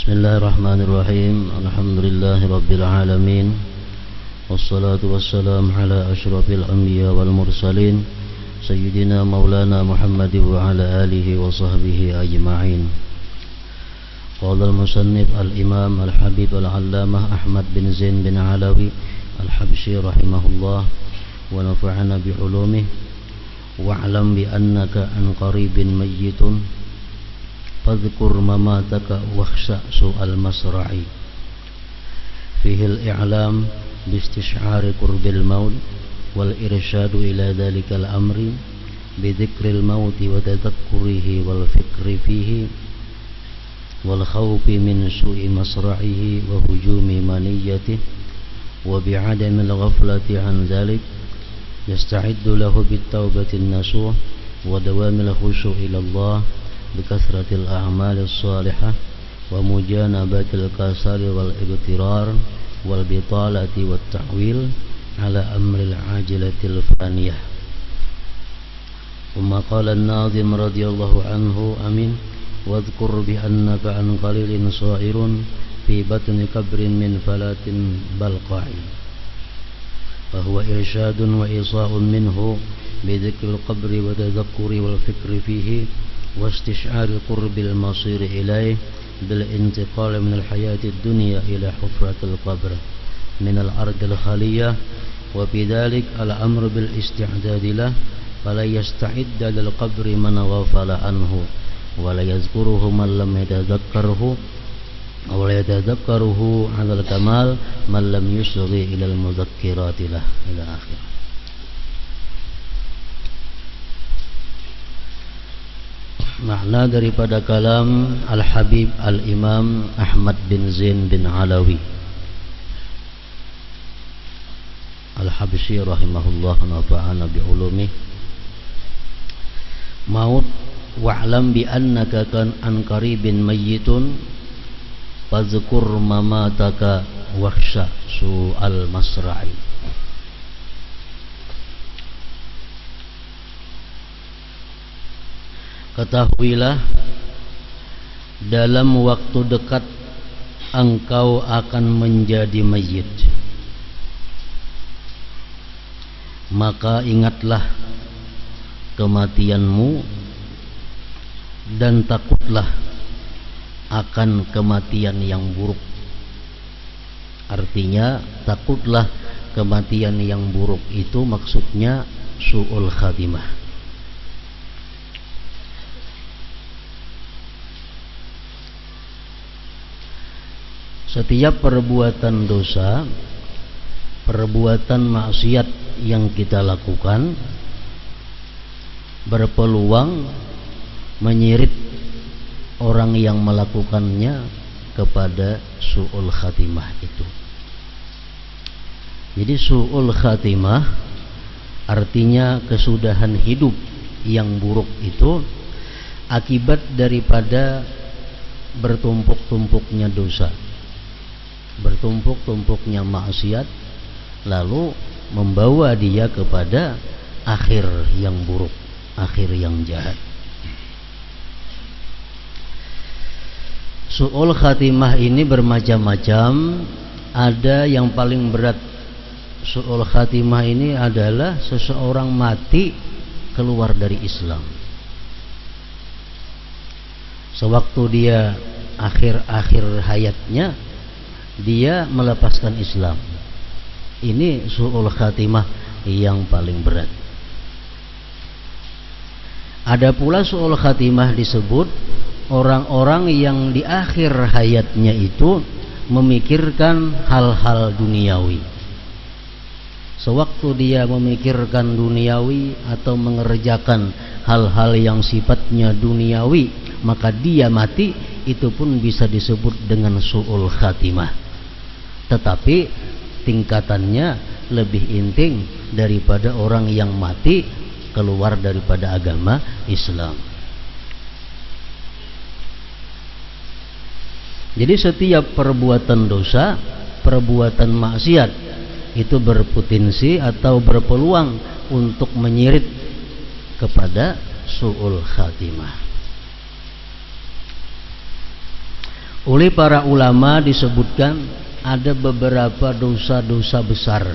Bismillahirrahmanirrahim. Alhamdulillahirabbil alamin. Wassalatu wassalamu ala asyrafil anbiya wal mursalin sayyidina maulana Muhammad wa ala alihi wa sahbihi ajma'in. Qala al-musannif al-imam al-habib al-allamah Ahmad bin Zain bin Alawi al-Habsyi rahimahullah wa nafa'ana bi ulumihi wa'lam bi annaka an qaribin mayyitun fadhkur mamataka wakhsha su'al masra'i fihi al-i'lam bistish'ari qurbil maut wal irsyadu ila dhalikal amri bidhikril mauti wa tadhakkurihi wal fikri fihi wal khawfi min su'i masra'ihi wa hujumi maniyatihi wa bi'adamil ghaflati an dhalik yasta'iddu lahu bit-taubatin nasuh wa dawamil khusyu' ila Allah bikasratil a'malis salihah wa mujanabatil kasali wal ibtirar wal bitalati wat ta'wil ala amril ajilatil faniyah. Umma qala an-nazim radhiyallahu anhu amin wadhkur bi annaka an qalilin sa'irun fi batni qabrin min falatin balqa'i fa huwa irsyadun wa isa'un minhu bi dhikril qabri wa tadhakkuri wal fikri fihi واستشعار قرب المصير إليه بالانتقال من الحياة الدنيا إلى حفرة القبر من الأرض الخالية وبذلك الأمر بالاستعداد له فلا يستعد للقبر من غفل عنه ولا يذكره من لم يتذكره ولا يتذكره على الكمال من لم يصغي إلى المذكرات له إلى آخره. Makna daripada kalam Al-Habib Al-Imam Ahmad bin Zain bin Alawi Al-Habsyi rahimahullah nafa'ana bi'ulumih. Maut wa'lam bi annaka kan an qaribin mayyitun fadhkur mamataka wakhsha su'al masra'i. Ketahuilah dalam waktu dekat engkau akan menjadi mayit, maka ingatlah kematianmu dan takutlah akan kematian yang buruk. Artinya takutlah kematian yang buruk itu maksudnya su'ul khatimah. Setiap perbuatan dosa, perbuatan maksiat yang kita lakukan berpeluang menyirit orang yang melakukannya kepada su'ul khatimah itu. Jadi su'ul khatimah artinya kesudahan hidup yang buruk itu akibat daripada bertumpuk-tumpuknya dosa, bertumpuk-tumpuknya maksiat, lalu membawa dia kepada akhir yang buruk, akhir yang jahat. Su'ul khatimah ini bermacam-macam. Ada yang paling berat su'ul khatimah ini adalah seseorang mati keluar dari Islam. Sewaktu dia akhir-akhir hayatnya dia melepaskan Islam. Ini su'ul khatimah yang paling berat. Ada pula su'ul khatimah disebut orang-orang yang di akhir hayatnya itu memikirkan hal-hal duniawi. Sewaktu dia memikirkan duniawi atau mengerjakan hal-hal yang sifatnya duniawi, maka dia mati, itu pun bisa disebut dengan su'ul khatimah. Tetapi tingkatannya lebih inting daripada orang yang mati keluar daripada agama Islam. Jadi setiap perbuatan dosa, perbuatan maksiat itu berpotensi atau berpeluang untuk menyirit kepada su'ul khatimah. Oleh para ulama disebutkan ada beberapa dosa-dosa besar,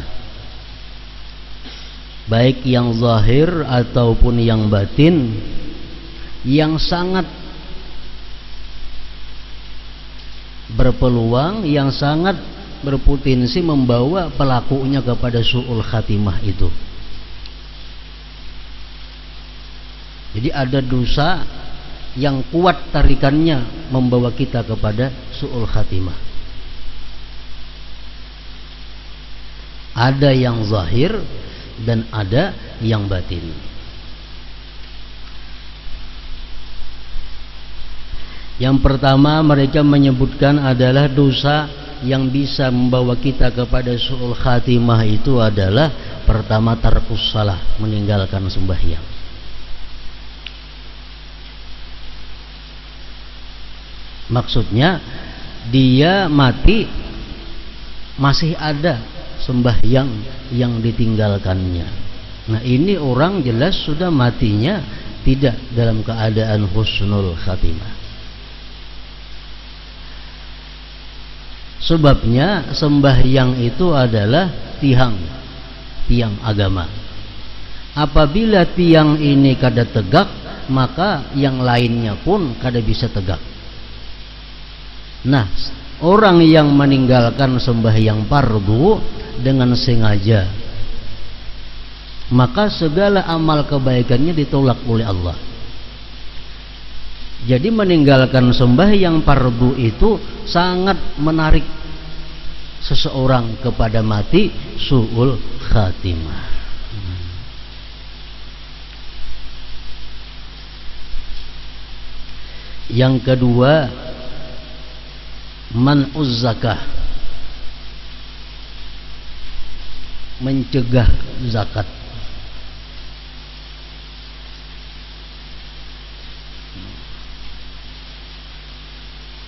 baik yang zahir ataupun yang batin, yang sangat berpeluang, yang sangat berpotensi membawa pelakunya kepada su'ul khatimah itu. Jadi ada dosa yang kuat tarikannya membawa kita kepada su'ul khatimah. Ada yang zahir dan ada yang batin. Yang pertama mereka menyebutkan adalah dosa yang bisa membawa kita kepada su'ul khatimah itu adalah pertama tarkus salah, meninggalkan sembahyang. Maksudnya dia mati masih ada sembahyang yang ditinggalkannya. Nah, ini orang jelas sudah matinya tidak dalam keadaan husnul khatimah. Sebabnya sembahyang itu adalah tiang agama. Apabila tiang ini kada tegak, maka yang lainnya pun kada bisa tegak. Nah, orang yang meninggalkan sembahyang fardu dengan sengaja, maka segala amal kebaikannya ditolak oleh Allah. Jadi meninggalkan sembahyang fardu itu sangat menarik seseorang kepada mati su'ul khatimah. Yang kedua, man'uz zakah, mencegah zakat.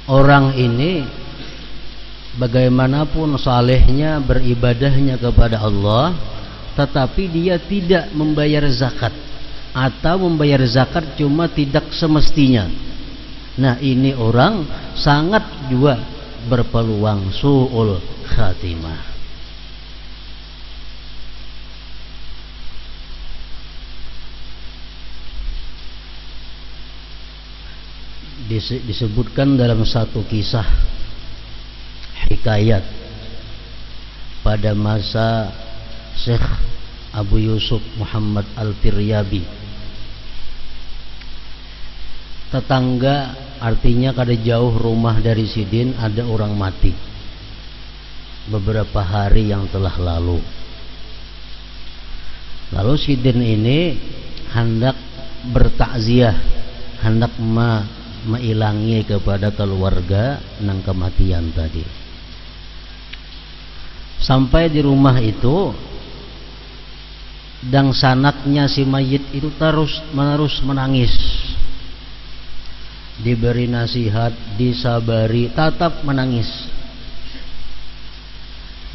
Orang ini bagaimanapun salehnya, beribadahnya kepada Allah, tetapi dia tidak membayar zakat, atau membayar zakat cuma tidak semestinya. Nah, ini orang sangat juga berpeluang su'ul khatimah. Disebutkan dalam satu kisah hikayat pada masa Syekh Abu Yusuf Muhammad Al-Firyabi. Tetangga, artinya kada jauh rumah dari Sidin, ada orang mati beberapa hari yang telah lalu. Lalu Sidin ini hendak bertakziah, hendak mailangi kepada keluarga nang kematian tadi. Sampai di rumah itu, dan sanaknya si mayit itu terus-menerus menangis. Diberi nasihat, disabari, tetap menangis.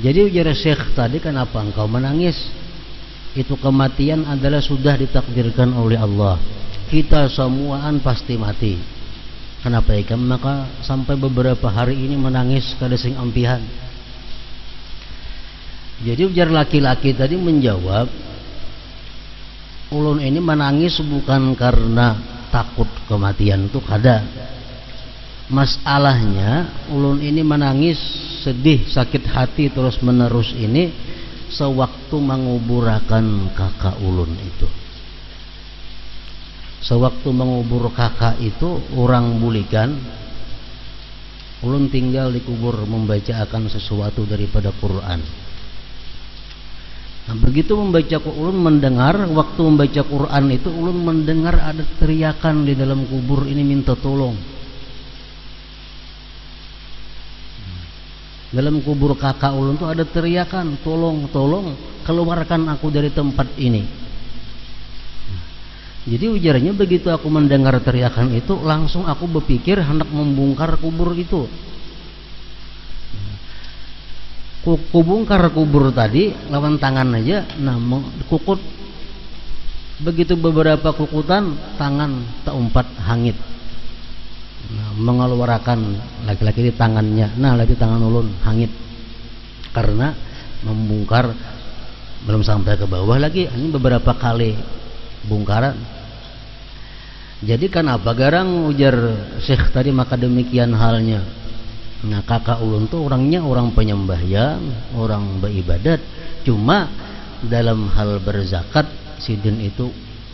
Jadi ujar Syekh tadi, kenapa engkau menangis? Itu kematian adalah sudah ditakdirkan oleh Allah. Kita semuaan pasti mati. Kenapa ikan maka sampai beberapa hari ini menangis kada sing ampihan? Jadi ujar laki-laki tadi menjawab, ulun ini menangis bukan karena takut kematian itu kada. Masalahnya ulun ini menangis sedih, sakit hati terus menerus ini sewaktu menguburakan kakak ulun itu. Sewaktu mengubur kakak itu, orang bulikan, ulun tinggal di kubur membaca akan sesuatu daripada Quran. Nah, begitu membaca ulun mendengar, waktu membaca Quran itu ulun mendengar ada teriakan di dalam kubur ini minta tolong. Dalam kubur kakak ulun itu ada teriakan, tolong, tolong, keluarkan aku dari tempat ini. Jadi ujarnya begitu aku mendengar teriakan itu, langsung aku berpikir hendak membongkar kubur itu. Kubongkar kubur tadi lawan tangan aja, nah kukut. Begitu beberapa kukutan, tangan terumpat hangit. mengeluarkan laki-laki di tangannya, nah lagi tangan ulun hangit karena membongkar belum sampai ke bawah lagi, ini beberapa kali bongkaran. Jadi kenapa garang ujar Syekh tadi, maka demikian halnya. Nah kakak ulun tuh orangnya orang penyembahyang, orang beribadat, cuma dalam hal berzakat sidin itu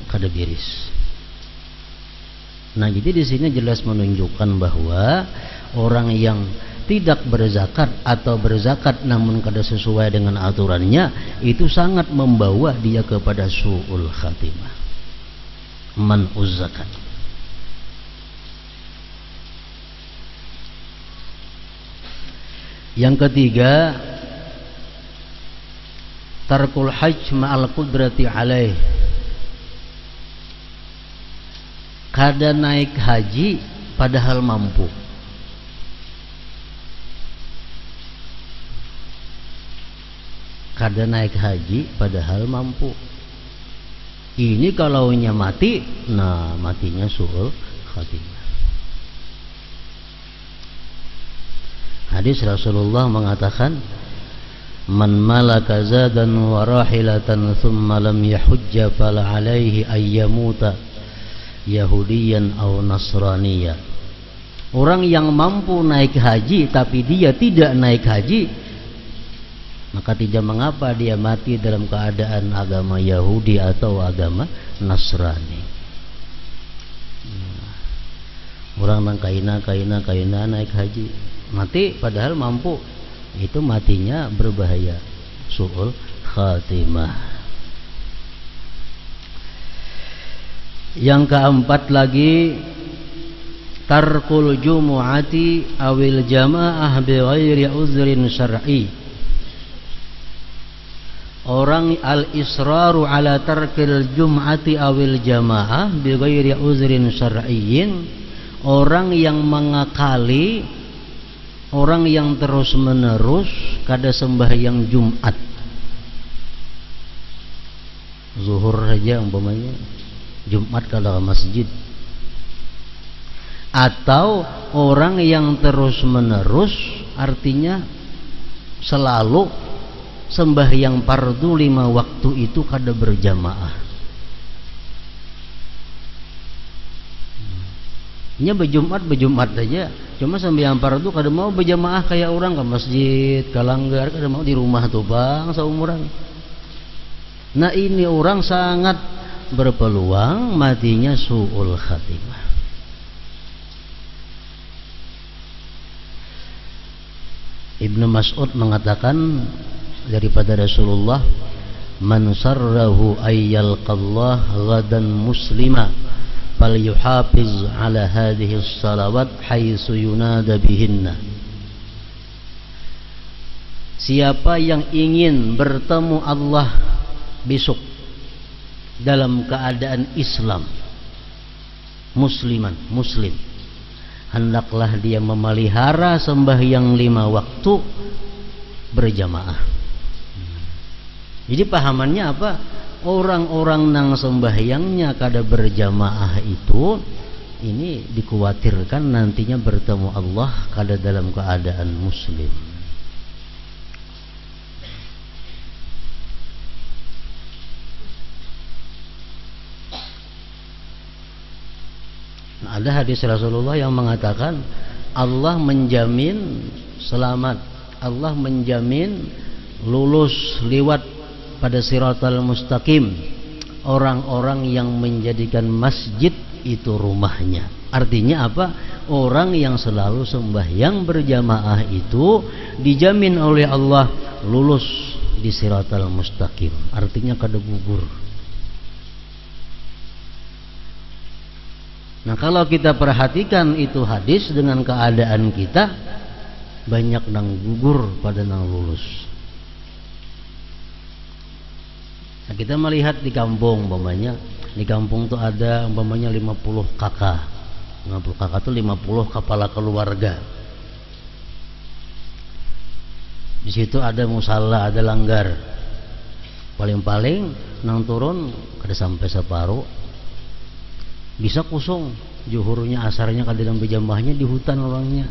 kada biris. Nah jadi di sini jelas menunjukkan bahwa orang yang tidak berzakat atau berzakat namun kada sesuai dengan aturannya itu sangat membawa dia kepada su'ul khatimah, man'uz zakat. Yang ketiga, tarkul hajj ma'al qudrati alaih, kada naik haji padahal mampu. Kada naik haji padahal mampu. Ini kalaunya mati, nah matinya su'ul khatimah. Hadis Rasulullah mengatakan, man malaka zadan wa rahilatan thumma lam yahujja fala alaihi ayyamuta yahudiyan aw nasraniya. Orang yang mampu naik haji tapi dia tidak naik haji, maka tidak mengapa dia mati dalam keadaan agama Yahudi atau agama Nasrani. Orang nang kaina naik haji, mati padahal mampu, itu matinya berbahaya, su'ul khatimah. Yang keempat lagi, tarkul jumu'ati awil jamaah bi ghairi uzrin syar'i. Orang al-israru ala tarkil jum'ati awil jamaah bi ghairi uzrin syar'iyyin, orang yang mengakali, orang yang terus menerus kada sembahyang Jumat, zuhur saja umpamanya, Jumat kalau ke masjid, atau orang yang terus menerus artinya selalu sembahyang fardu 5 waktu itu kada berjamaah. Nya berjumat saja, cuma sembahyang fardu kada mau berjamaah kayak orang ke masjid, ke langgar, kada mau di rumah tuh bang seumuran. Nah ini orang sangat berpeluang matinya su'ul khatimah. Ibnu Mas'ud mengatakan daripada Rasulullah, man sarrahu ayyalqallah ghadan muslima falyuhafiz ala hadhihi salawat haitsu yunada bihinna. Siapa yang ingin bertemu Allah besok dalam keadaan Islam, musliman, muslim, hendaklah dia memelihara sembahyang 5 waktu berjamaah. Jadi pahamannya apa? Orang-orang nang sembahyangnya kada berjamaah itu, ini dikhawatirkan nantinya bertemu Allah kada dalam keadaan muslim. Nah, ada hadis Rasulullah yang mengatakan Allah menjamin selamat, Allah menjamin lulus liwat pada siratal mustaqim orang-orang yang menjadikan masjid itu rumahnya. Artinya apa? Orang yang selalu sembahyang berjamaah itu dijamin oleh Allah lulus di siratal mustaqim, artinya kada gugur. Nah kalau kita perhatikan itu hadis dengan keadaan kita, banyak nang gugur pada nang lulus. Nah, kita melihat di kampung umpamanya, di kampung tuh ada umpamanya 50 kakak. 50 kakak tuh 50 kepala keluarga. Di situ ada musala, ada langgar. Paling-paling nang turun kada sampai separuh. Bisa kosong. Zuhurnya, asarnya kada dalam berjamaahnya di hutan orangnya,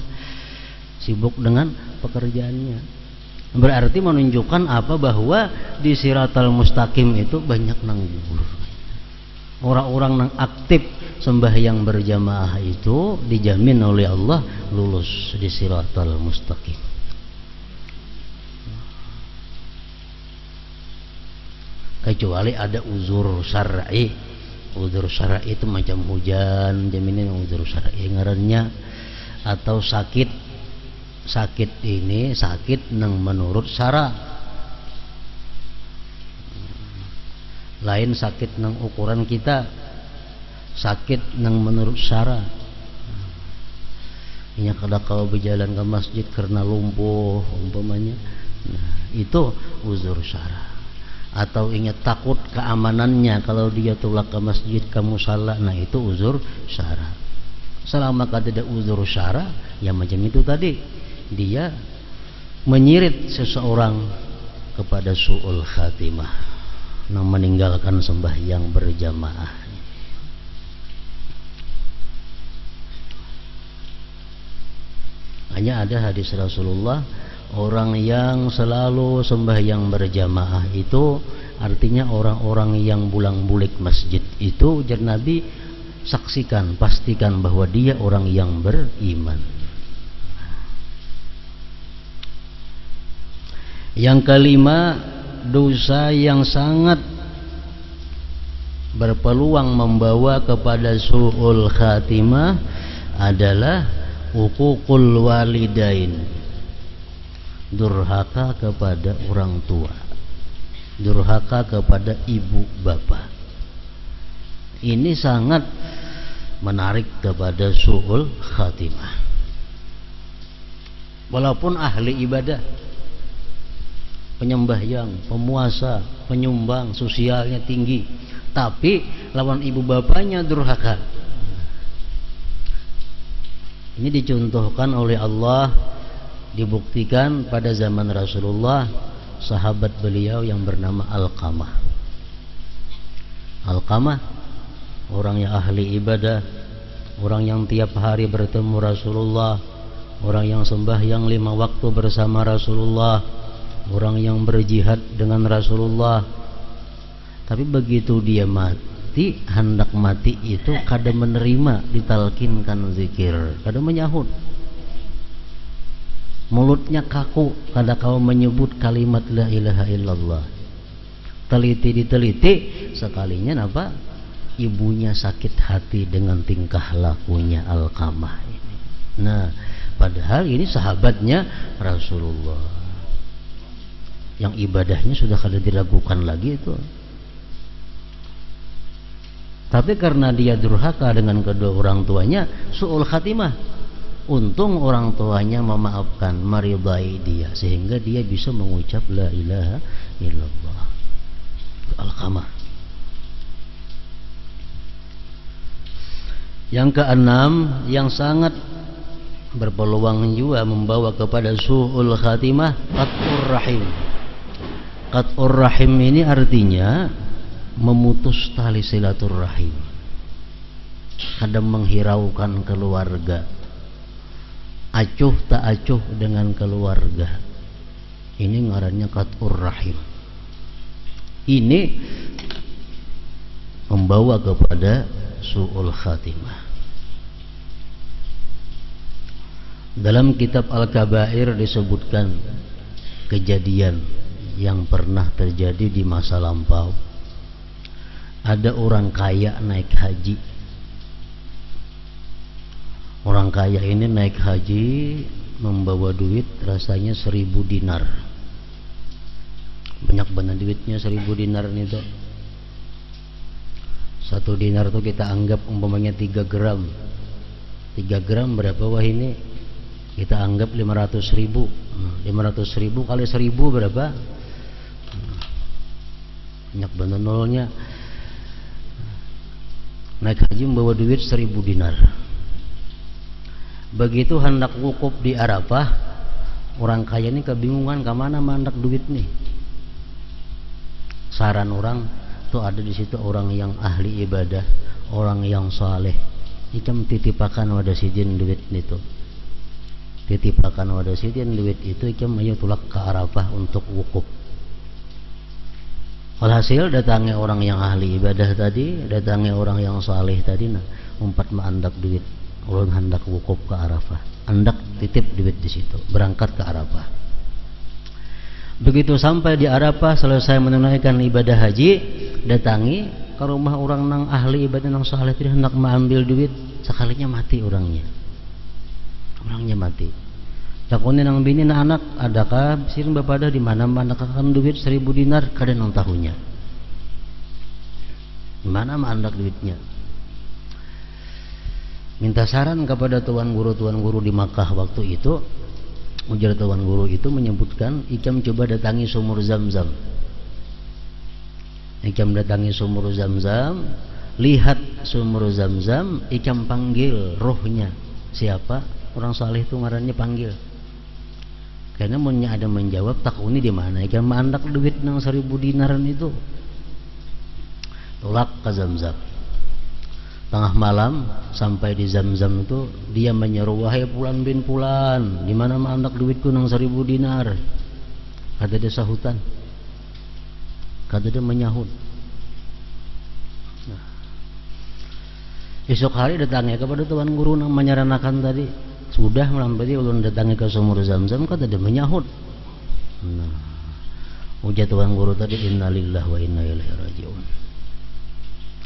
sibuk dengan pekerjaannya. Berarti menunjukkan apa? Bahwa di Siratal Mustaqim itu banyak nang gugur. Orang-orang yang aktif sembahyang berjamaah itu dijamin oleh Allah lulus di Siratal Mustaqim. Kecuali ada uzur syar'i. Uzur syar'i itu macam hujan, jaminan uzur syar'i ngarannya, atau sakit. Sakit ini sakit nang menurut syara. Lain sakit nang ukuran kita, sakit nang menurut syara. Ini kada kau berjalan ke masjid karena lumpuh umpamanya, nah, itu uzur syara. Atau ingat takut keamanannya kalau dia tulak ke masjid kamu salah, nah itu uzur syara. Selama kada ada uzur syara, ya macam itu tadi, dia menyirit seseorang kepada su'ul khatimah, yang meninggalkan sembahyang berjamaah. Hanya ada hadis Rasulullah, orang yang selalu sembahyang berjamaah itu artinya orang-orang yang bulang-bulik masjid itu, jar Nabi, saksikan, pastikan bahwa dia orang yang beriman. Yang kelima, dosa yang sangat berpeluang membawa kepada su'ul khatimah adalah uququl walidain, durhaka kepada orang tua, durhaka kepada ibu bapak. Ini sangat menarik kepada su'ul khatimah. Walaupun ahli ibadah, penyembahyang, pemuasa, penyumbang, sosialnya tinggi, tapi lawan ibu bapaknya durhaka. Ini dicontohkan oleh Allah, dibuktikan pada zaman Rasulullah, sahabat beliau yang bernama Alqamah. Alqamah orang yang ahli ibadah, orang yang tiap hari bertemu Rasulullah, orang yang sembahyang 5 waktu bersama Rasulullah, orang yang berjihad dengan Rasulullah. Tapi begitu dia mati, hendak mati itu kada menerima ditalkinkan zikir, kada menyahut. Mulutnya kaku, kada kau menyebut kalimat la ilaha illallah. Teliti diteliti, sekalinya apa? Ibunya sakit hati dengan tingkah lakunya Alqamah ini. Nah, padahal ini sahabatnya Rasulullah, yang ibadahnya sudah kada diragukan lagi itu. Tapi karena dia durhaka dengan kedua orang tuanya, su'ul khatimah. Untung orang tuanya memaafkan, meridai dia, sehingga dia bisa mengucap la ilaha illallah. Alqamah. Yang keenam, yang sangat berpeluang juga membawa kepada su'ul khatimah, qat'ur rahim. Qat'ur rahim ini artinya memutus tali silaturahim, kadang menghiraukan keluarga, acuh tak acuh dengan keluarga. Ini ngarannya qat'ur rahim. Ini membawa kepada su'ul khatimah. Dalam kitab Al-Kabair disebutkan kejadian yang pernah terjadi di masa lampau. Ada orang kaya naik haji. Orang kaya ini naik haji membawa duit rasanya 1000 dinar. Banyak benar duitnya 1000 dinar nih tuh. 1 dinar tuh kita anggap umpamanya 3 gram. 3 gram berapa wah ini? Kita anggap 500.000. 500.000 kali 1000 berapa? Banyak benar nolnya. Naik haji membawa duit 1000 dinar. Begitu hendak wukuf di Arafah, orang kaya ini kebingungan kemana mandak duit nih. Saran orang tuh ada di situ orang yang ahli ibadah, orang yang saleh, ikam titipakan wadah sidin duit itu. Titipakan wadah sidin duit itu ikam ayo tulak ke Arafah untuk wukuf. Alhasil datangi orang yang ahli ibadah tadi, datangi orang yang saleh tadi, nah umpat andak duit, ulun hendak wukuf ke Arafah, hendak titip duit di situ, berangkat ke Arafah. Begitu sampai di Arafah, selesai menunaikan ibadah haji, datangi ke rumah orang nang ahli ibadah nang saleh tadi, hendak mengambil duit, sekalinya mati orangnya mati. Takutnya nang bini na anak, adakah sirin bapada di mana akan duit 1000 dinar kada nang tahunya. Di mana anak duitnya? Minta saran kepada tuan guru di Makkah waktu itu. Ujar tuan guru itu menyebutkan, ikam coba datangi sumur Zam-Zam. Ikam datangi sumur Zam-Zam, lihat sumur Zam-Zam, ikam panggil rohnya. Siapa? Orang saleh itu ngarannya panggil. Karena munnya ada menjawab, takuni di mana? Ikam mandak duit nang 1000 dinaran itu. Tulak ke Zam-Zam. Tengah malam sampai di Zam-Zam itu, dia menyeru, wahai Fulan bin Fulan, di mana mandak duitku nang 1000 dinar? Kata dia sahutan. Kata dia menyahut. Nah. Esok hari datangnya kepada tuan guru yang menyarankan tadi, sudah melampaui ulun datangi ke sumur Zam-Zam, kata dia menyahut. Nah, ujar tuan guru tadi, innalillahi wa inna ilaihi rajiun.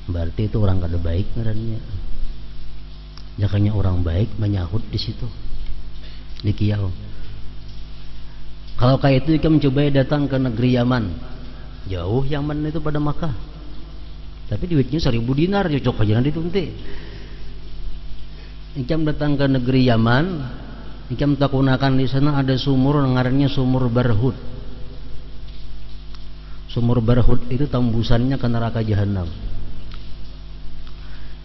Berarti itu orang kada baik ngarannya. Jakanya orang baik menyahut di situ, di Kiau. Kalau kayak itu ikam coba datang ke negeri Yaman, jauh Yaman itu pada Makkah, tapi duitnya 1000 dinar, cocok aja nanti tunti. Ikam datang ke negeri Yaman, ikam takunakan di sana ada sumur, ngarannya sumur Barhud. Sumur Barhud itu tembusannya ke neraka Jahanam.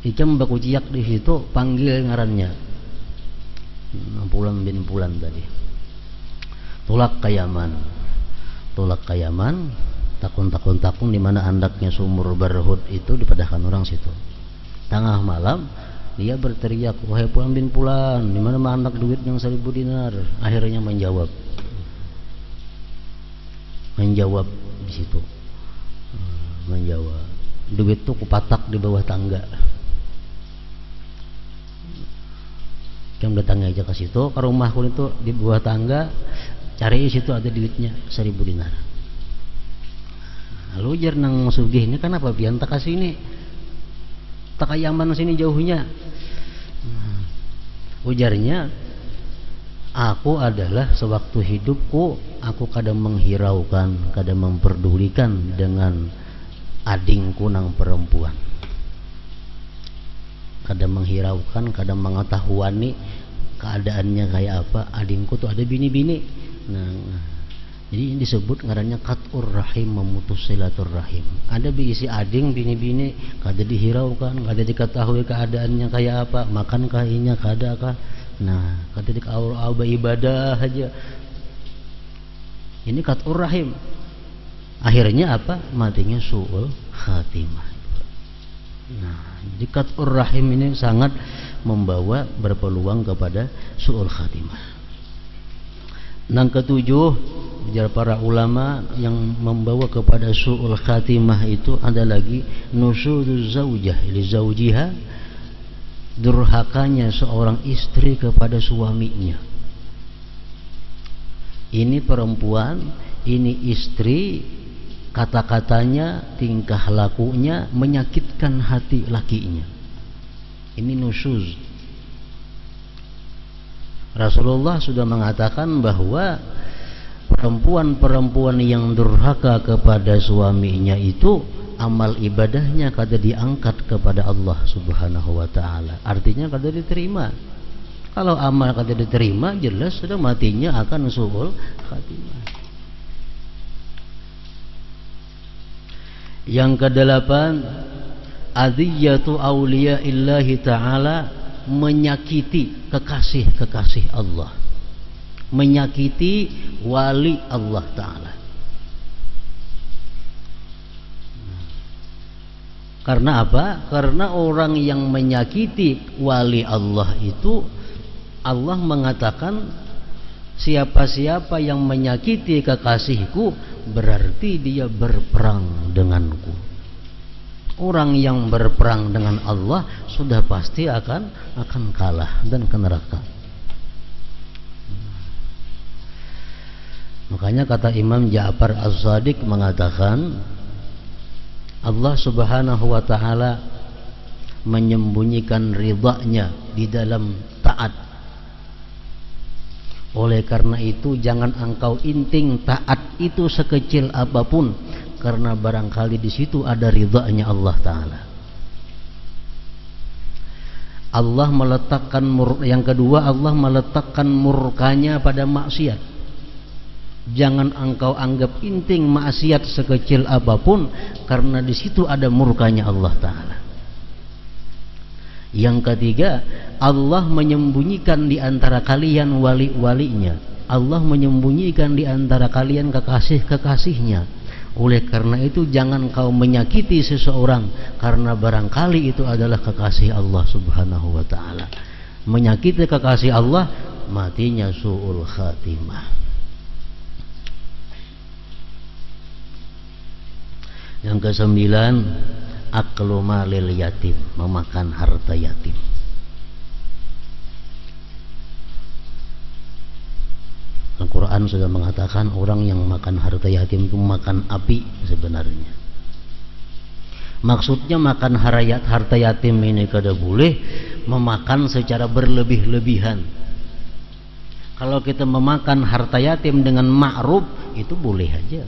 Ikam baku ciak di situ, panggil ngarannya Fulan bin Fulan tadi. Tulak ke Yaman, takun di mana andaknya sumur Barhud itu dipadahkan orang situ. Tengah malam dia berteriak, wahai Fulan bin Fulan, di mana anak duit yang 1000 dinar? Akhirnya menjawab di situ, menjawab, duit tuh kupatak di bawah tangga. Yang datangnya aja ke situ, ke rumahku itu di bawah tangga, cari situ ada duitnya 1000 dinar. Lalu ujar nang sugih ini, kenapa pian tak kasih ini? Tak Yaman sini jauhnya. Ujarnya, aku adalah sewaktu hidupku, aku kadang menghiraukan, kadang memperdulikan dengan adingku nang perempuan. Kadang menghiraukan, kadang mengetahuani keadaannya kayak apa. Adingku tuh ada bini-bini. Nah, jadi ini disebut ngarannya qat'ur rahim, memutus silaturrahim. Ada bisi ading bini-bini, kada dihiraukan, kada diketahui keadaannya kayak apa, makan kainnya kada kah. Nah, kada dikawal ibadah aja. Ini qat'ur rahim. Akhirnya apa? Matinya su'ul khatimah. Nah, jadi qat'ur rahim ini sangat membawa berpeluang kepada su'ul khatimah. Yang ketujuh, ujar para ulama, yang membawa kepada su'ul khatimah itu ada lagi nusyuzuz zaujah li zaujiha, durhakanya seorang istri kepada suaminya. Ini perempuan, ini istri, kata-katanya, tingkah lakunya menyakitkan hati lakinya. Ini nusyuz. Rasulullah sudah mengatakan bahwa perempuan-perempuan yang durhaka kepada suaminya itu amal ibadahnya kada diangkat kepada Allah Subhanahu wa taala. Artinya kada diterima. Kalau amal kada diterima, jelas sudah matinya akan su'ul khatimah. Yang kedelapan, adiyatu awliya illahi ta'ala, menyakiti kekasih-kekasih Allah, menyakiti wali Allah ta'ala. Karena apa? Karena orang yang menyakiti wali Allah itu, Allah mengatakan siapa-siapa yang menyakiti kekasihku berarti dia berperang denganku. Orang yang berperang dengan Allah sudah pasti akan kalah dan ke neraka. Makanya kata Imam Ja'far As-Shadiq mengatakan, Allah Subhanahu wa ta'ala menyembunyikan ridhanya di dalam taat. Oleh karena itu jangan engkau inting taat itu sekecil apapun, karena barangkali di situ ada ridhanya Allah Ta'ala. Allah meletakkan yang kedua, Allah meletakkan murkanya pada maksiat. Jangan engkau anggap inting maksiat sekecil apapun, karena di situ ada murkanya Allah Ta'ala. Yang ketiga, Allah menyembunyikan di antara kalian wali-walinya. Allah menyembunyikan di antara kalian kekasih-kekasihnya. Oleh karena itu jangan kau menyakiti seseorang, karena barangkali itu adalah kekasih Allah Subhanahu wa ta'ala. Menyakiti kekasih Allah, matinya su'ul khatimah. Yang kesembilan, aklu malil yatim, memakan harta yatim. Al-Quran sudah mengatakan orang yang makan harta yatim itu makan api sebenarnya. Maksudnya makan harta yatim ini kada boleh memakan secara berlebih-lebihan. Kalau kita memakan harta yatim dengan ma'ruf itu boleh aja.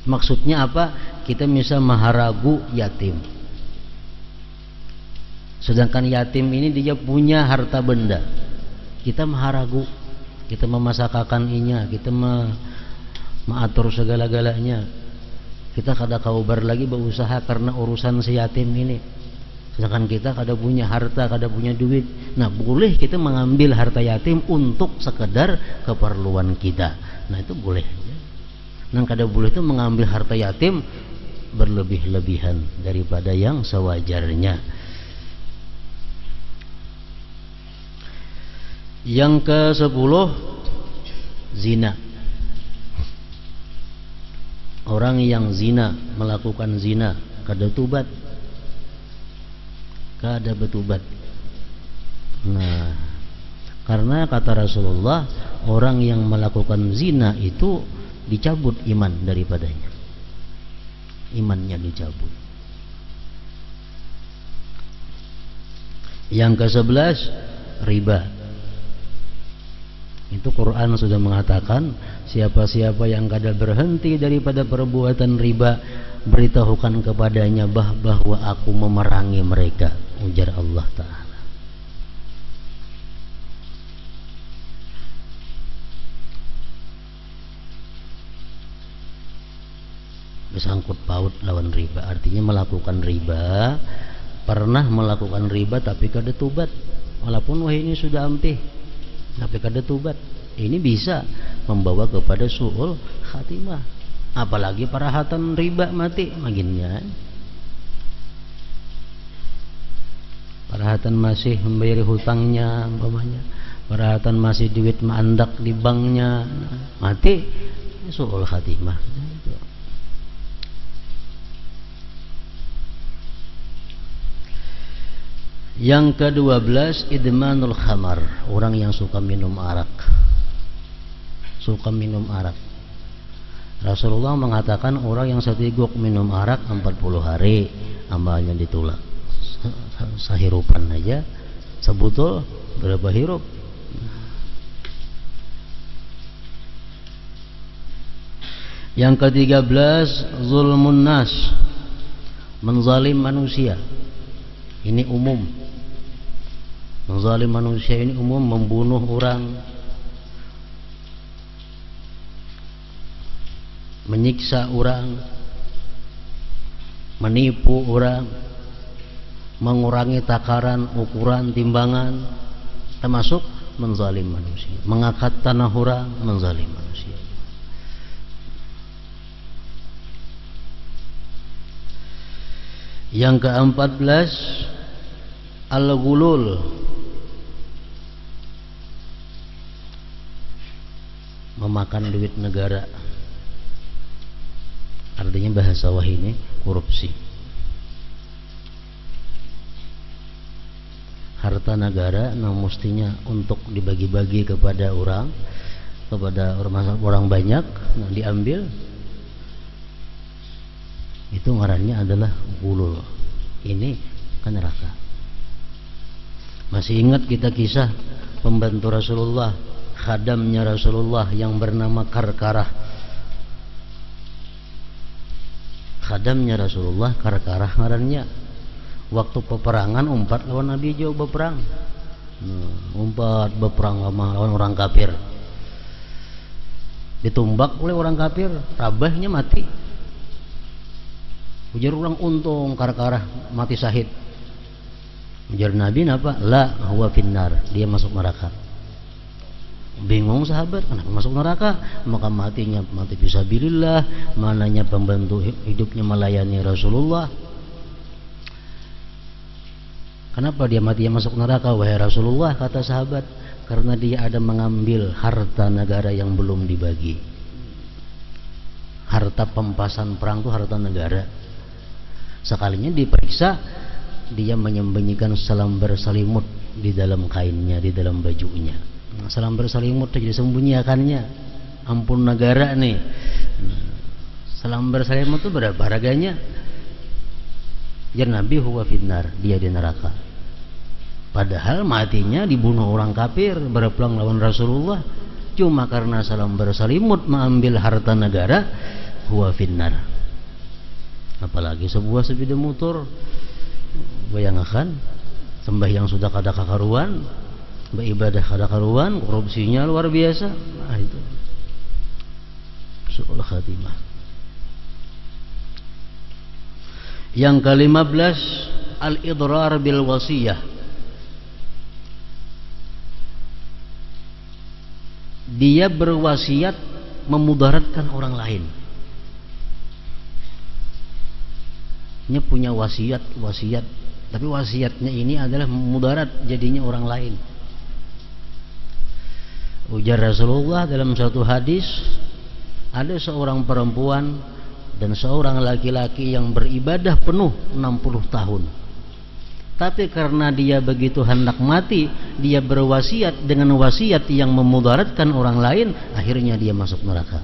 Maksudnya apa? Kita bisa maharagu yatim. Sedangkan yatim ini dia punya harta benda. Kita maharagu, kita memasakakan inya, kita mengatur segala-galanya. Kita kada kaubar lagi berusaha karena urusan si yatim ini. Sedangkan kita kada punya harta, kada punya duit. Nah, boleh kita mengambil harta yatim untuk sekedar keperluan kita. Nah, itu boleh. Nah, kada boleh itu mengambil harta yatim berlebih-lebihan daripada yang sewajarnya. Yang ke-10, zina. Orang yang zina, melakukan zina, kada tubat, kada betubat. Nah, karena kata Rasulullah, orang yang melakukan zina itu dicabut iman daripadanya, imannya dicabut. Yang ke-11, riba. Itu Quran sudah mengatakan, siapa-siapa yang kada berhenti daripada perbuatan riba, beritahukan kepadanya bahwa aku memerangi mereka, ujar Allah Ta'ala. Bersangkut paut lawan riba, artinya melakukan riba, pernah melakukan riba tapi kada tubat, walaupun wah ini sudah ampih tapi kada tubat, ini bisa membawa kepada su'ul khatimah. Apalagi parahatan riba mati maginnya. Parahatan masih membayar hutangnya umpamanya, parahatan masih duit mandak di banknya, mati su'ul khatimah. Yang ke-12, idmanul khamar. Orang yang suka minum arak, suka minum arak. Rasulullah mengatakan orang yang seteguk minum arak 40 hari amalnya ditolak. Sahirupan aja sebutul berapa hirup. Yang ke-13, zulmun nas, menzalim manusia. Ini umum. Menzalim manusia ini umum, membunuh orang, menyiksa orang, menipu orang, mengurangi takaran, ukuran, timbangan, termasuk menzalim manusia. Mengangkat tanah orang, menzalim manusia. Yang ke-14 al-ghulul, memakan duit negara. Artinya bahasa wahid ini korupsi. Harta negara yang mestinya untuk dibagi-bagi kepada orang banyak, nah diambil. Itu ngarannya adalah ghulul. Ini kan neraka. Masih ingat kita kisah pembantu Rasulullah, khadamnya Rasulullah yang bernama Karkarah. Khadamnya Rasulullah Karkarah ngarannya. Waktu peperangan umpat lawan Nabi jauh berperang. Umpat berperang lawan orang kafir. Ditumbak oleh orang kafir, rabahnya mati. Ujar orang untung Karkarah mati syahid. Ujar Nabi napa? La huwa finnar, dia masuk neraka. Bingung sahabat, kenapa masuk neraka? Maka matinya mati fisabilillah, mananya pembantu hidupnya melayani Rasulullah. Kenapa dia matinya masuk neraka wahai Rasulullah? Kata sahabat, karena dia ada mengambil harta negara yang belum dibagi. Harta pempasan perang itu harta negara. Sekalinya diperiksa, dia menyembunyikan selambar selimut di dalam kainnya, di dalam bajunya. Selambar selimut itu disembunyikannya. Ampun negara nih. Selambar selimut itu berapa harganya? Jar Nabi huwa finnar, dia di neraka. Padahal matinya dibunuh orang kafir, berperang lawan Rasulullah. Cuma karena selambar selimut mengambil harta negara, huwa finnar. Apalagi sebuah sepeda motor, bayangkan sembahyang sudah kada kakaruan, beribadah kada karuan, korupsinya luar biasa. Nah itu su'ul khatimah. Yang ke-15 al-idrar bil wasiyah. Dia berwasiat memudaratkan orang lain. Dia punya wasiat, tapi wasiatnya ini adalah mudarat jadinya orang lain. Ujar Rasulullah dalam satu hadis, ada seorang perempuan dan seorang laki-laki yang beribadah penuh 60 tahun. Tapi karena dia begitu hendak mati, dia berwasiat dengan wasiat yang memudaratkan orang lain, akhirnya dia masuk neraka.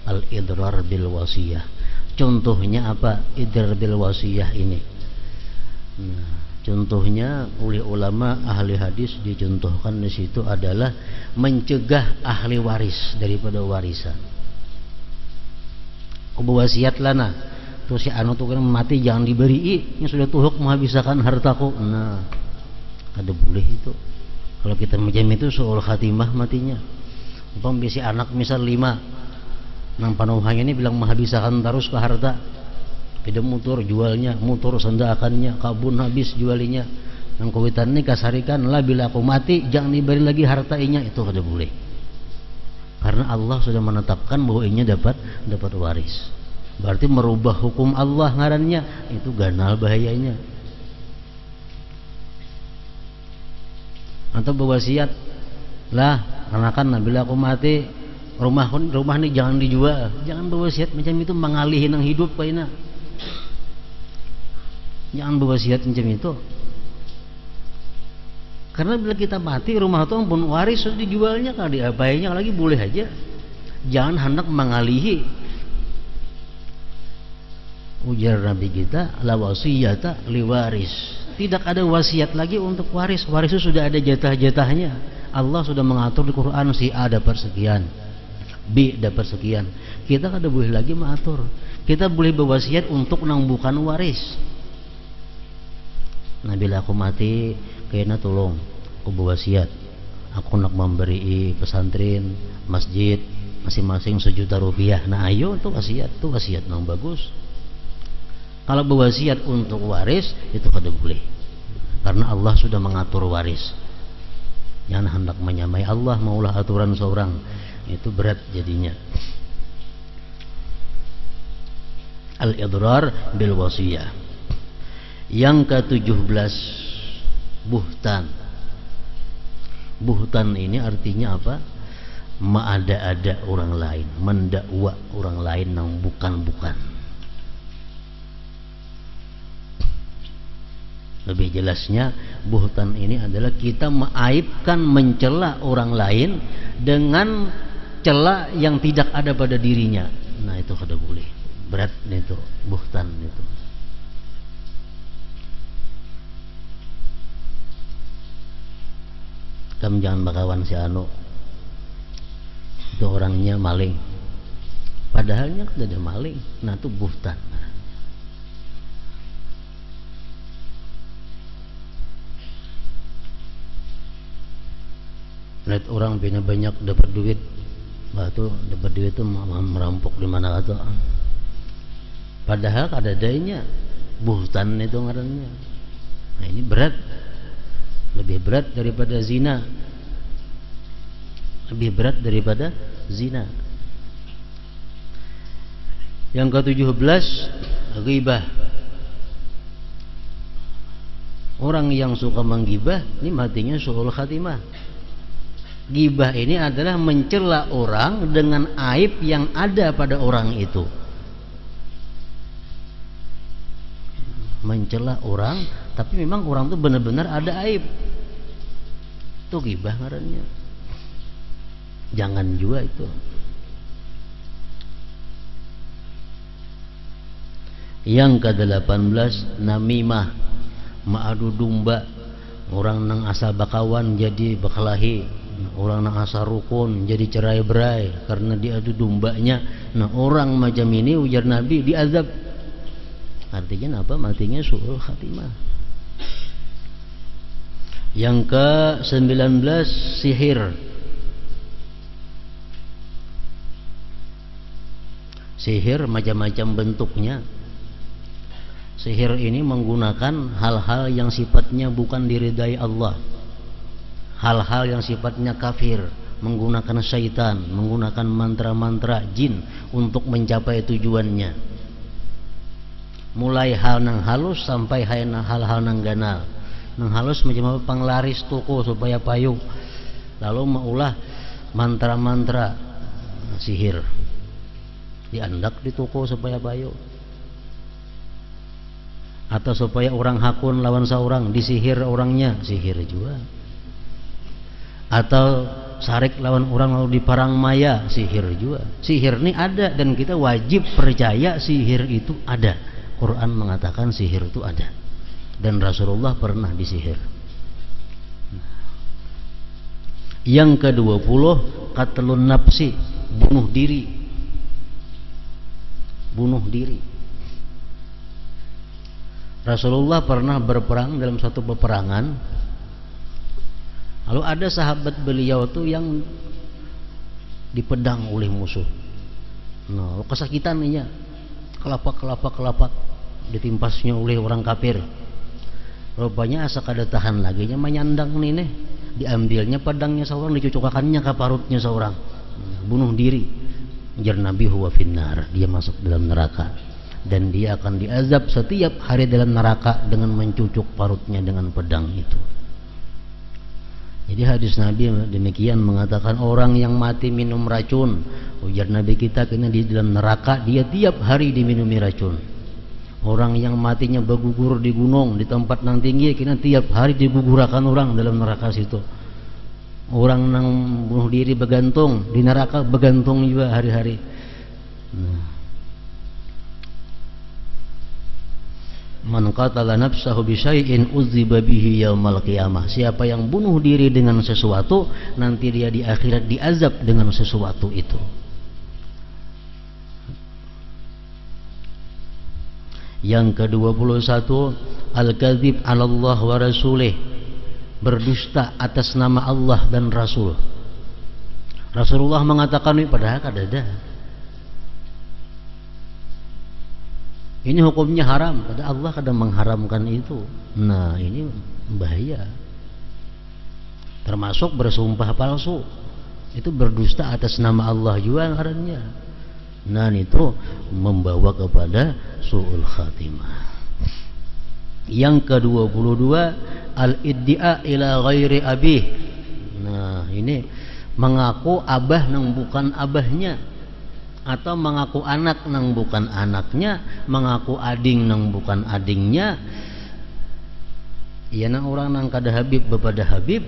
Al-idrar bil wasiyah. Contohnya apa idrar bil wasiyah ini? Nah, contohnya oleh ulama ahli hadis dicontohkan di situ adalah mencegah ahli waris daripada warisan. Kubawasiat lana. Tuh si anu tuh kan mati jangan diberi, yang sudah tuhuk menghabiskan hartaku. Nah, kada boleh itu. Kalau kita macam itu soal khatimah matinya. Umpam bisi anak misal 5, nang panuhannya ini bilang menghabiskan terus ke harta. Beda motor jualnya, motor sendakannya, kabun habis jualinya. Nang kawitan ini kasarikan lah bila aku mati jangan diberi lagi hartainya, itu kada boleh. Karena Allah sudah menetapkan bahwa ini dapat waris. Berarti merubah hukum Allah ngarannya, itu ganal bahayanya. Atau berwasiat lah, karena kan bila aku mati rumah ini jangan dijual. Jangan berwasiat macam itu, mengalihin yang hidup kayaknya. Jangan berwasiat macam itu. Karena bila kita mati rumah itu pun waris sudah dijualnya, kalau diapainya lagi boleh aja. Jangan hendak mengalihi. Ujar Nabi kita, la wasiyata liwaris. Tidak ada wasiat lagi untuk waris. Waris itu sudah ada jatah-jatahnya. Allah sudah mengatur di Quran, si A dapat sekian, B dapat sekian. Kita kada boleh lagi mengatur. Kita boleh berwasiat untuk nang bukan waris. Nah bila aku mati, kayaknya tolong aku berwasiat, aku nak memberi pesantren, masjid masing-masing Rp1.000.000. Nah ayo itu wasiat nang bagus. Kalau berwasiat untuk waris itu kada boleh, karena Allah sudah mengatur waris. Jangan hendak menyamai Allah, maulah aturan seorang, itu berat jadinya. al-idrar bil wasiyah. Yang ke-17 buhtan. Buhtan ini artinya apa? Mengada-ada orang lain, mendakwa orang lain yang bukan-bukan. Lebih jelasnya, buhtan ini adalah kita mengaibkan, mencela orang lain dengan cela yang tidak ada pada dirinya. Nah, itu kada boleh. Berat itu, buhtan itu. Kamu jangan bakawan si anu, itu orangnya maling, padahalnya tidak ada maling. Nah, itu buhtan. Lihat orang punya banyak dapat duit, tuh dapat duit itu merampok di mana atau, padahal ada dayanya, buhtan itu ngarannya. Nah, ini berat, lebih berat daripada zina, lebih berat daripada zina. Yang ke-17 ghibah. Orang yang suka menggibah ini matinya su'ul khatimah. Gibah ini adalah mencela orang dengan aib yang ada pada orang itu. Mencela orang, tapi memang orang itu benar-benar ada aib. Itu gibah ngarannya. Jangan juga itu. Yang ke-18 namimah, ma'adu domba. Orang nang asal bakawan jadi bakalahi, orang nang asal rukun jadi cerai-berai karena diadu dombanya. Nah, orang macam ini ujar Nabi diazab. Artinya apa? Matinya su'ul khatimah. Yang ke-19 sihir. Sihir macam-macam bentuknya. Sihir ini menggunakan hal-hal yang sifatnya bukan diridai Allah, hal-hal yang sifatnya kafir, menggunakan syaitan, menggunakan mantra-mantra jin untuk mencapai tujuannya. Mulai hal nang halus sampai hal-hal nang ganal. Nang halus macam apa? Panglaris toko supaya payu, lalu maulah mantra-mantra sihir diandak di toko supaya payu, atau supaya orang hakun lawan seorang disihir orangnya, sihir juga. Atau sarik lawan orang lalu diparang maya, sihir juga. Sihir ini ada dan kita wajib percaya sihir itu ada. Quran mengatakan sihir itu ada dan Rasulullah pernah disihir. Yang ke-20 qatlun nafsi, bunuh diri. Bunuh diri. Rasulullah pernah berperang dalam satu peperangan. Lalu ada sahabat beliau tuh yang dipedang oleh musuh. Nah, kesakitan nih, kelapak ditimpasnya oleh orang kafir. Rupanya asa kada tahan lagi nya menyandang nih, diambilnya pedangnya seorang, dicucukkannya ke parutnya seorang. Bunuh diri. Jar Nabi huwa finnar, dia masuk dalam neraka. Dan dia akan diazab setiap hari dalam neraka dengan mencucuk parutnya dengan pedang itu. Jadi hadis Nabi demikian mengatakan, orang yang mati minum racun, ujar Nabi kita, kena di dalam neraka dia tiap hari diminumi racun. Orang yang matinya bergugur di gunung, di tempat nang tinggi, kena tiap hari digugurakan orang dalam neraka situ. Orang nang bunuh diri bergantung di neraka, bergantung juga hari-hari. Nah, man qatala nafsahu bi syai'in udziba bihi yaumal qiyamah. Siapa yang bunuh diri dengan sesuatu, nanti dia di akhirat diazab dengan sesuatu itu. Yang ke-21 al-kadzib 'ala Allah wa rasulih, berdusta atas nama Allah dan Rasul. Rasulullah mengatakan padahal kada. Ini hukumnya haram, pada Allah kadang mengharamkan itu. Nah, ini bahaya. Termasuk bersumpah palsu. Itu berdusta atas nama Allah juga ngarannya. Nah, itu membawa kepada su'ul khatimah. Yang ke-22 al-iddia ila ghairi abih. Nah, ini mengaku abah nang bukan abahnya, atau mengaku anak nang bukan anaknya, mengaku ading nang bukan adingnya. Ya, nang orang nang kada habib bepada habib,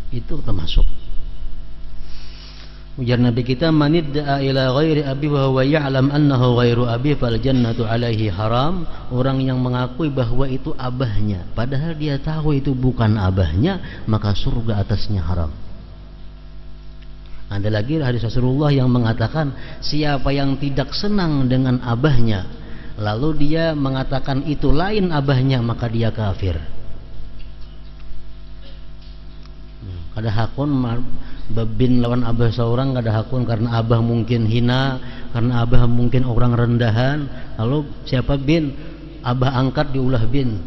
itu termasuk. Ujar Nabi kita, manidda'a ila ghairi abi wa huwa ya'lam annahu ghairu abi fal jannatu alaihi haram. Orang yang mengakui bahwa itu abahnya padahal dia tahu itu bukan abahnya, maka surga atasnya haram. Ada lagi hadis Rasulullah yang mengatakan, siapa yang tidak senang dengan abahnya lalu dia mengatakan itu lain abahnya, maka dia kafir. Ada hakun babin lawan abah seorang, kada hakun karena abah mungkin hina, karena abah mungkin orang rendahan, lalu siapa bin abah angkat diulah bin.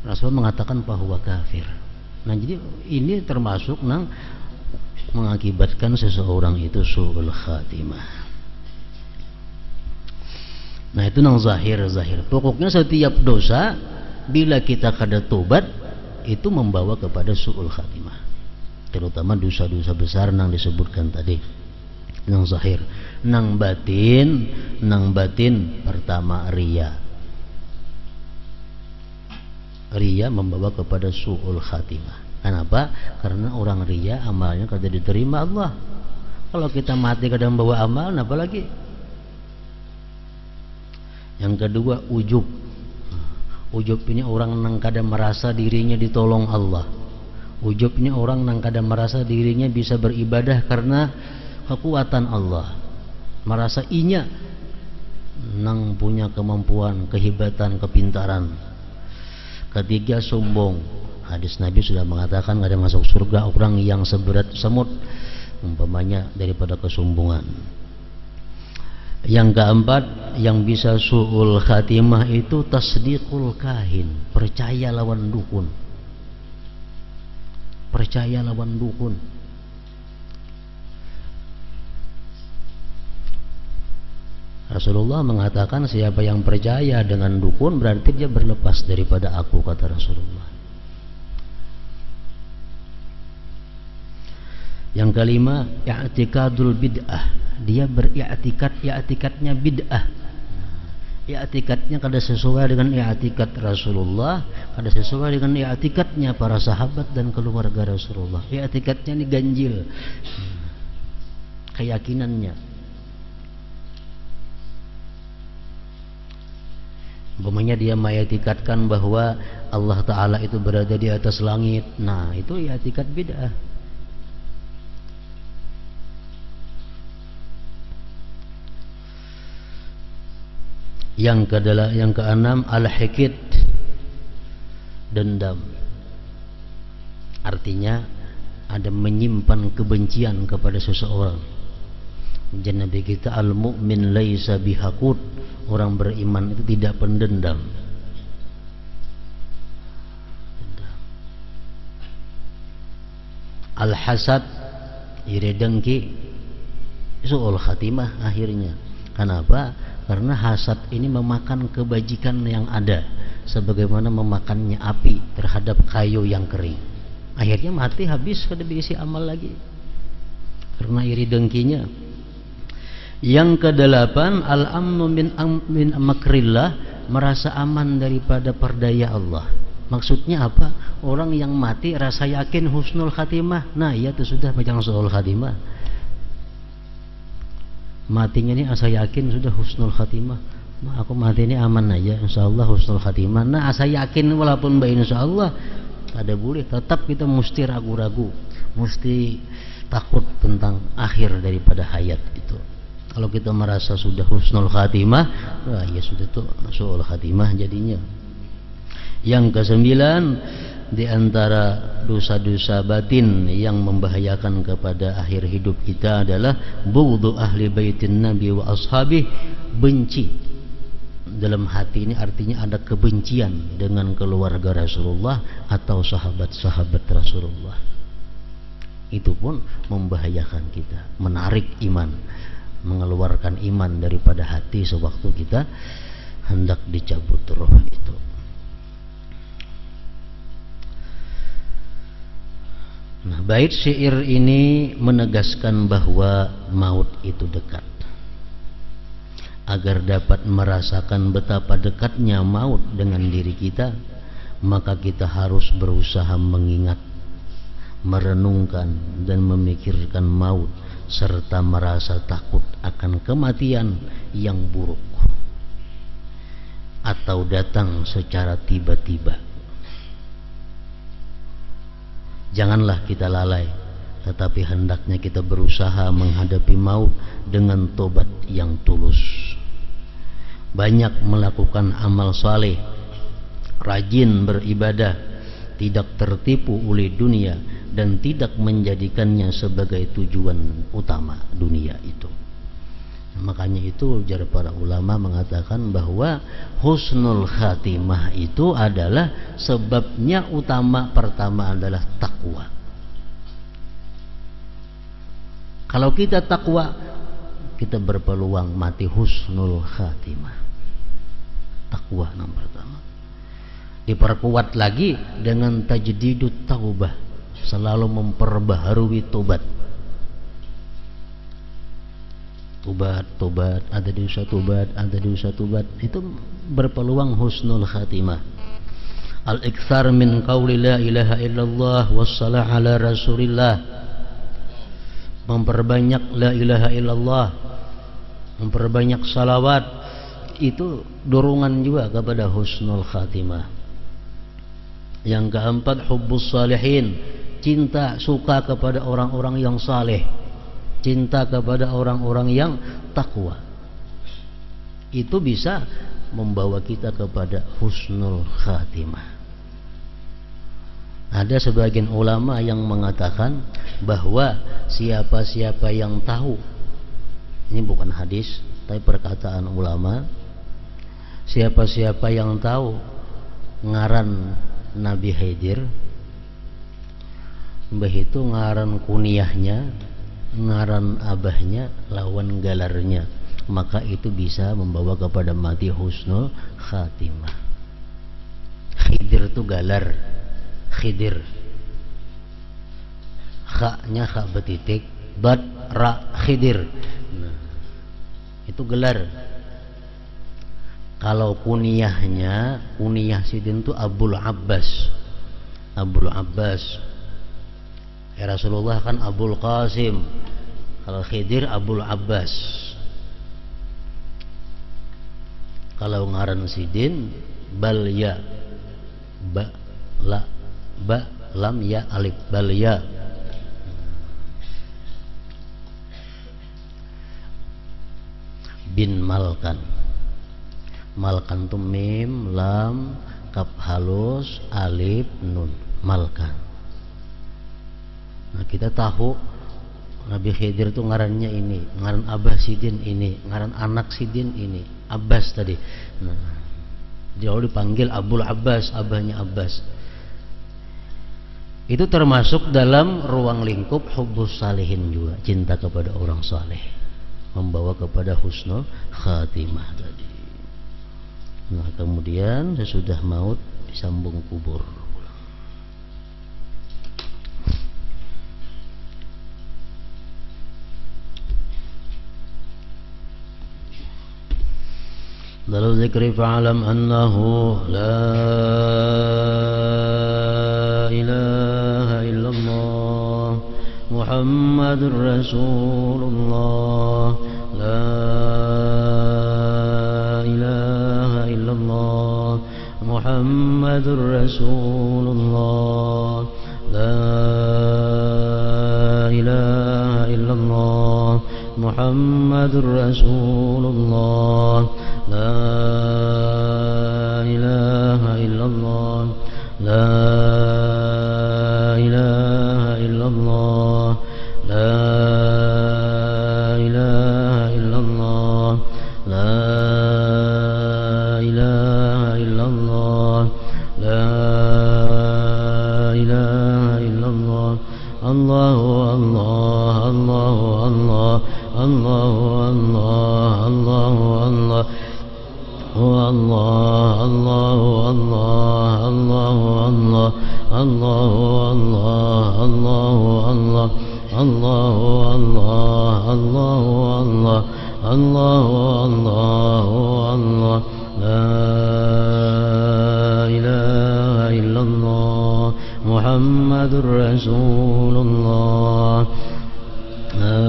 Rasul mengatakan bahwa kafir. Nah, jadi ini termasuk nang mengakibatkan seseorang itu su'ul khatimah. Nah, itu nang zahir. Pokoknya setiap dosa bila kita kada tobat itu membawa kepada su'ul khatimah, terutama dosa-dosa besar nang disebutkan tadi, nang zahir. Nang batin pertama riya membawa kepada su'ul khatimah. Kenapa? Karena orang riya amalnya kada diterima Allah. Kalau kita mati kada membawa amal, apa lagi? Yang kedua ujub. Ujub ini orang nang kada merasa dirinya ditolong Allah. Ujub ini orang nang kada merasa dirinya bisa beribadah karena kekuatan Allah. Merasa inya nang punya kemampuan, kehebatan, kepintaran. Ketiga sombong. Hadis Nabi sudah mengatakan kada masuk surga orang yang seberat semut, umpamanya daripada kesombongan. Yang keempat yang bisa su'ul khatimah itu tasdiqul kahin, percaya lawan dukun. Rasulullah mengatakan siapa yang percaya dengan dukun berarti dia berlepas daripada aku, kata Rasulullah. Yang kelima i'tikadul bid'ah, dia i'tikadnya bid'ah. I'tikadnya kada sesuai dengan i'tikad Rasulullah, kada sesuai dengan i'tikadnya para sahabat dan keluarga Rasulullah. I'tikadnya ini ganjil, keyakinannya. Umpamanya dia mengiktikadkan bahwa Allah Ta'ala itu berada di atas langit. Nah, itu i'tikad bid'ah. Yang keenam al-hikid, dendam. Artinya ada menyimpan kebencian kepada seseorang. Jadi Nabi kita al-mu'min laisa bihaqud, orang beriman itu tidak pendendam. Al-hasad, iri dengki, su'ul khatimah akhirnya. Kenapa? Karena hasad ini memakan kebajikan yang ada, sebagaimana memakannya api terhadap kayu yang kering. Akhirnya mati, habis, kada diisi amal lagi karena iri dengkinya. Yang kedelapan al-amnu min makrillah, merasa aman daripada perdaya Allah. Maksudnya apa? Orang yang mati rasa yakin husnul khatimah. Nah, iya itu sudah macam su'ul khatimah. Matinya ini asa yakin sudah husnul khatimah. Aku mati ini aman aja, insyaallah husnul khatimah. Nah, asa yakin walaupun baik insyaallah ada boleh, tetap kita mesti ragu-ragu, mesti takut tentang akhir daripada hayat itu. Kalau kita merasa sudah husnul khatimah, wah ya sudah tuh su'ul khatimah jadinya. Yang kesembilan, di antara dosa-dosa batin yang membahayakan kepada akhir hidup kita adalah bughdhu ahli baitin nabi wa ashabih, benci. Dalam hati ini artinya ada kebencian dengan keluarga Rasulullah atau sahabat-sahabat Rasulullah. Itu pun membahayakan kita, menarik iman, mengeluarkan iman daripada hati sewaktu kita hendak dicabut roh itu. Nah, bait syair ini menegaskan bahwa maut itu dekat. Agar dapat merasakan betapa dekatnya maut dengan diri kita, maka kita harus berusaha mengingat, merenungkan dan memikirkan maut serta merasa takut akan kematian yang buruk atau datang secara tiba-tiba. Janganlah kita lalai, tetapi hendaknya kita berusaha menghadapi maut dengan tobat yang tulus. Banyak melakukan amal saleh, rajin beribadah, tidak tertipu oleh dunia dan tidak menjadikannya sebagai tujuan utama dunia itu. Makanya itu ujar para ulama mengatakan bahwa husnul khatimah itu adalah sebabnya utama pertama adalah takwa. Kalau kita takwa, kita berpeluang mati husnul khatimah. Takwa nomor pertama. Diperkuat lagi dengan tajdidut taubah, selalu memperbaharui tobat. Tobat, ada dosa tobat, ada dosa tobat, itu berpeluang husnul khatimah. Al-iktsar min qauli la ilaha illallah wassalah ala rasulillah, memperbanyak la ilaha illallah, memperbanyak salawat, itu dorongan juga kepada husnul khatimah. Yang keempat, hubbus salihin, cinta, suka kepada orang-orang yang saleh, cinta kepada orang-orang yang takwa. Itu bisa membawa kita kepada husnul khatimah. Ada sebagian ulama yang mengatakan bahwa siapa-siapa yang tahu, ini bukan hadis tapi perkataan ulama, siapa-siapa yang tahu ngaran Nabi Khidir, begitu ngaran kunyahnya, ngaran abahnya, lawan galarnya, maka itu bisa membawa kepada mati husnul khatimah. Khidir itu galar, Khidir, kha-nya kha betitik, bad ra Khidir. Nah, itu gelar. Kalau kunyahnya, kunyah sidin itu Abul Abbas. Abul Abbas. Ya Rasulullah kan Abul Qasim. Kalau Khidir Abul Abbas. Kalau ngaran sidin Balya, ba la ba lam ya alif, Balya. Bin Malkan. Malkan itu mim, lam, kaf halus, alif, nun. Malkan. Nah, kita tahu Nabi Khidir itu ngarannya ini, ngaran abah sidin ini, ngaran anak sidin ini, Abbas tadi. Nah, jauh dipanggil Abul Abbas, abahnya Abbas. Itu termasuk dalam ruang lingkup hubbus salihin juga, cinta kepada orang saleh, membawa kepada husnul khatimah tadi. Nah, kemudian sesudah maut disambung kubur. Dalam zikri fa'alam annahu la ilaha illallah Muhammadur Rasulullah, la ilaha illallah Muhammadur Rasulullah, la ilaha illallah Muhammadur Rasulullah, la ilaha illallah, la ilaha illallah, la ilaha illallah, la ilaha illallah, la ilaha illallah, Allahu هو الله الله الله الله الله الله الله الله الله الله الله الله الله الله الله لا إله إلا الله محمد رسول الله لا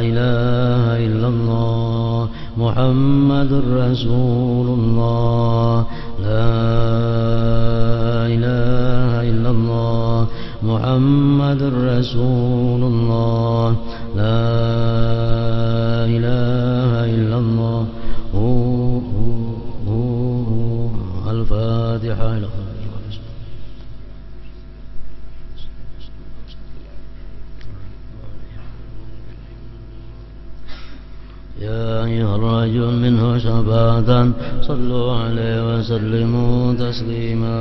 إله إلا الله محمد رسول الله لا إله إلا الله محمد رسول الله لا إله إلا الله الفاتحة. يا أيها الرجل منه شفاعة صلوا عليه وسلموا تسليما.